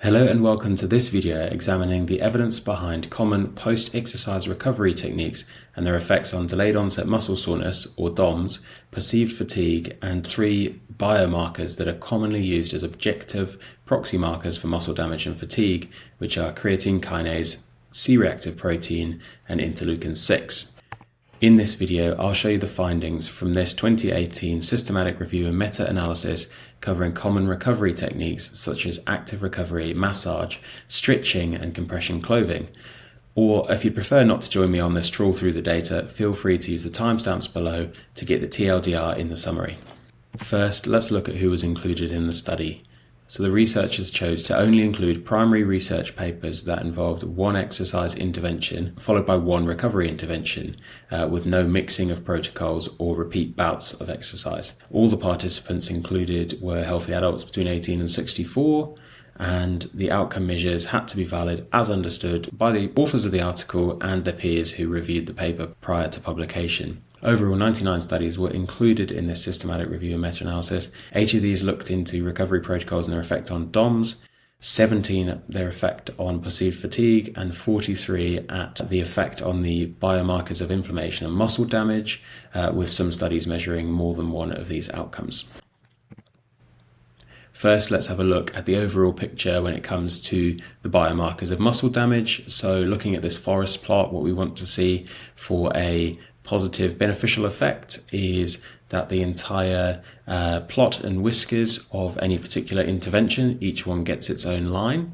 Hello and welcome to this video examining the evidence behind common post-exercise recovery techniques and their effects on delayed onset muscle soreness, or DOMS, perceived fatigue, and 3 biomarkers that are commonly used as objective proxy markers for muscle damage and fatigue, which are creatine kinase, C-reactive protein, and interleukin 6. In this video, I'll show you the findings from this 2018 systematic review and meta-analysis covering common recovery techniques such as active recovery, massage, stretching, and compression clothing. Or if you prefer not to join me on this trawl through the data, feel free to use the timestamps below to get the TLDR in the summary. First, let's look at who was included in the study. So the researchers chose to only include primary research papers that involved one exercise intervention followed by one recovery intervention, with no mixing of protocols or repeat bouts of exercise. All the participants included were healthy adults between 18 and 64, and the outcome measures had to be valid as understood by the authors of the article and their peers who reviewed the paper prior to publication. Overall, 99 studies were included in this systematic review and meta-analysis. 8 of these looked into recovery protocols and their effect on DOMS, 17 their effect on perceived fatigue, and 43 at the effect on the biomarkers of inflammation and muscle damage, with some studies measuring more than one of these outcomes. First, let's have a look at the overall picture when it comes to the biomarkers of muscle damage. So looking at this forest plot, what we want to see for a positive beneficial effect is that the entire plot and whiskers of any particular intervention, each one gets its own line,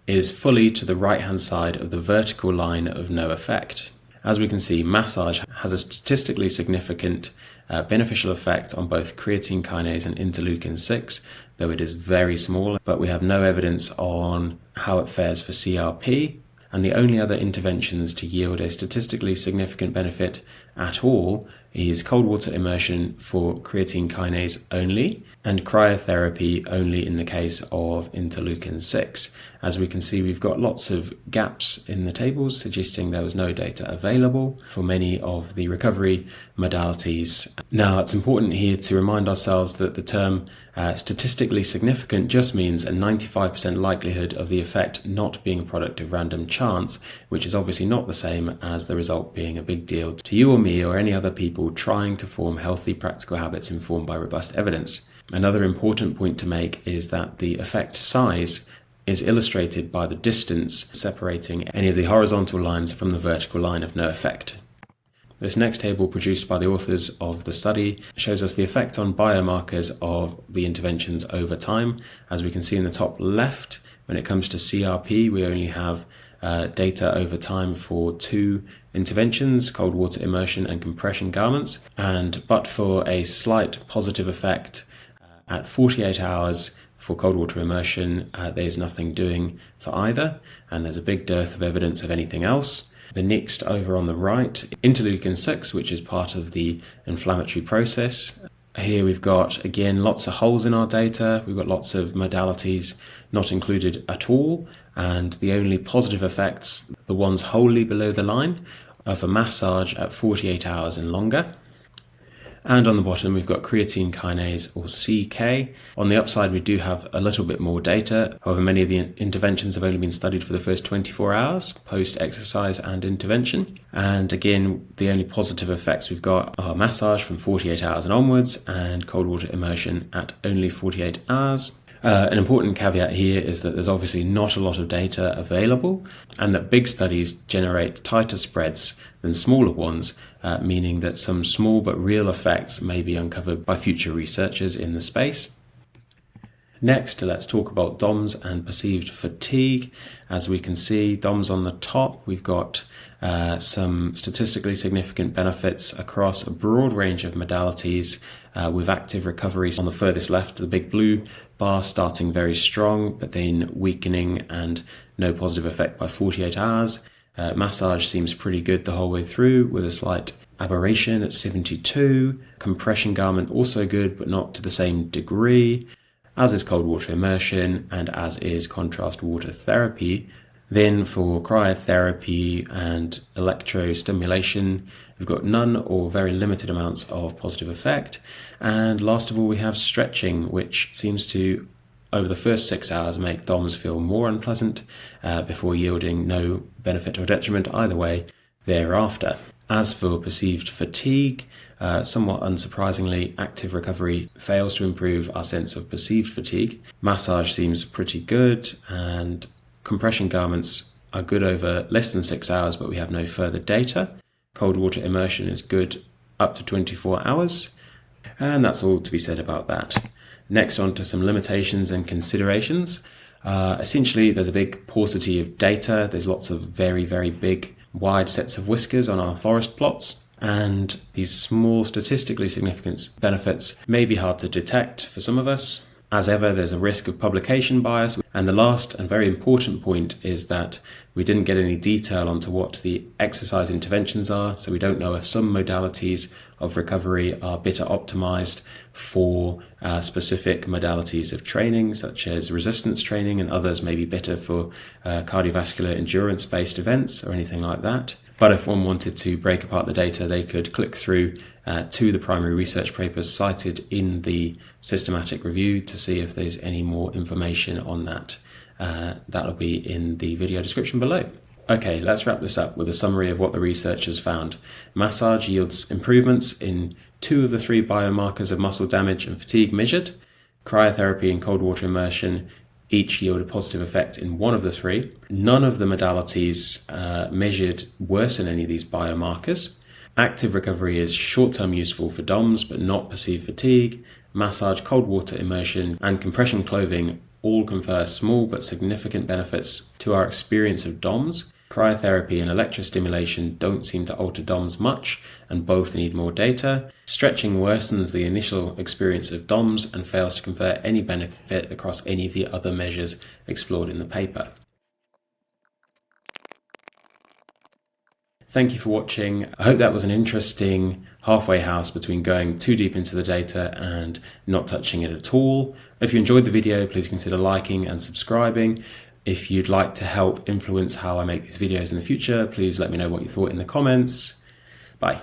is fully to the right hand side of the vertical line of no effect. As we can see, massage has a statistically significant beneficial effect on both creatine kinase and interleukin 6, though it is very small, but we have no evidence on how it fares for CRP. And the only other interventions to yield a statistically significant benefit at all is cold water immersion for creatine kinase only, and cryotherapy only in the case of interleukin 6. As we can see, we've got lots of gaps in the tables suggesting there was no data available for many of the recovery modalities. Now, it's important here to remind ourselves that the term statistically significant just means a 95% likelihood of the effect not being a product of random chance, which is obviously not the same as the result being a big deal to you or me or any other people trying to form healthy practical habits informed by robust evidence. Another important point to make is that the effect size is illustrated by the distance separating any of the horizontal lines from the vertical line of no effect. This next table, produced by the authors of the study, shows us the effect on biomarkers of the interventions over time. As we can see in the top left, when it comes to CRP, we only have data over time for 2 interventions, cold water immersion and compression garments, but for a slight positive effect at 48 hours for cold water immersion, there's nothing doing for either, and there's a big dearth of evidence of anything else. The next over on the right, interleukin 6, which is part of the inflammatory process. Here we've got, again, lots of holes in our data. We've got lots of modalities not included at all, and the only positive effects, the ones wholly below the line, are for massage at 48 hours and longer. And on the bottom, we've got creatine kinase, or CK. On the upside, we do have a little bit more data. However, many of the interventions have only been studied for the first 24 hours, post-exercise and intervention. And again, the only positive effects we've got are massage from 48 hours and onwards, and cold water immersion at only 48 hours. An important caveat here is that there's obviously not a lot of data available, and that big studies generate tighter spreads than smaller ones, meaning that some small but real effects may be uncovered by future researchers in the space. Next, let's talk about DOMS and perceived fatigue. As we can see, DOMS on the top, we've got some statistically significant benefits across a broad range of modalities, with active recovery on the furthest left, the big blue bar, starting very strong, but then weakening and no positive effect by 48 hours. Massage seems pretty good the whole way through, with a slight aberration at 72. Compression garment also good, but not to the same degree, as is cold water immersion and as is contrast water therapy. Then for cryotherapy and electrostimulation, we've got none or very limited amounts of positive effect. And last of all, we have stretching, which seems to over the first 6 hours make DOMs feel more unpleasant before yielding no benefit or detriment either way thereafter. As for perceived fatigue, somewhat unsurprisingly, active recovery fails to improve our sense of perceived fatigue. Massage seems pretty good, and compression garments are good over less than 6 hours, but we have no further data. Cold water immersion is good up to 24 hours. And that's all to be said about that. Next, on to some limitations and considerations. Essentially, there's a big paucity of data. There's lots of very, very big, wide sets of whiskers on our forest plots. And these small statistically significant benefits may be hard to detect for some of us. As ever, there's a risk of publication bias. And the last and very important point is that we didn't get any detail onto what the exercise interventions are. So we don't know if some modalities of recovery are better optimized for specific modalities of training, such as resistance training, and others may be better for cardiovascular endurance-based events or anything like that. But if one wanted to break apart the data, they could click through to the primary research papers cited in the systematic review to see if there's any more information on that. That'll be in the video description below. Okay, let's wrap this up with a summary of what the researchers found. Massage yields improvements in 2 of the 3 biomarkers of muscle damage and fatigue measured. Cryotherapy and cold water immersion each yield a positive effect in 1 of the 3. None of the modalities measured worsen any of these biomarkers. Active recovery is short-term useful for DOMs, but not perceived fatigue. Massage, cold water immersion, and compression clothing all confer small but significant benefits to our experience of DOMs. Cryotherapy and electrostimulation don't seem to alter DOMs much, and both need more data. Stretching worsens the initial experience of DOMs and fails to confer any benefit across any of the other measures explored in the paper. Thank you for watching. I hope that was an interesting halfway house between going too deep into the data and not touching it at all. If you enjoyed the video, please consider liking and subscribing. If you'd like to help influence how I make these videos in the future, please let me know what you thought in the comments. Bye.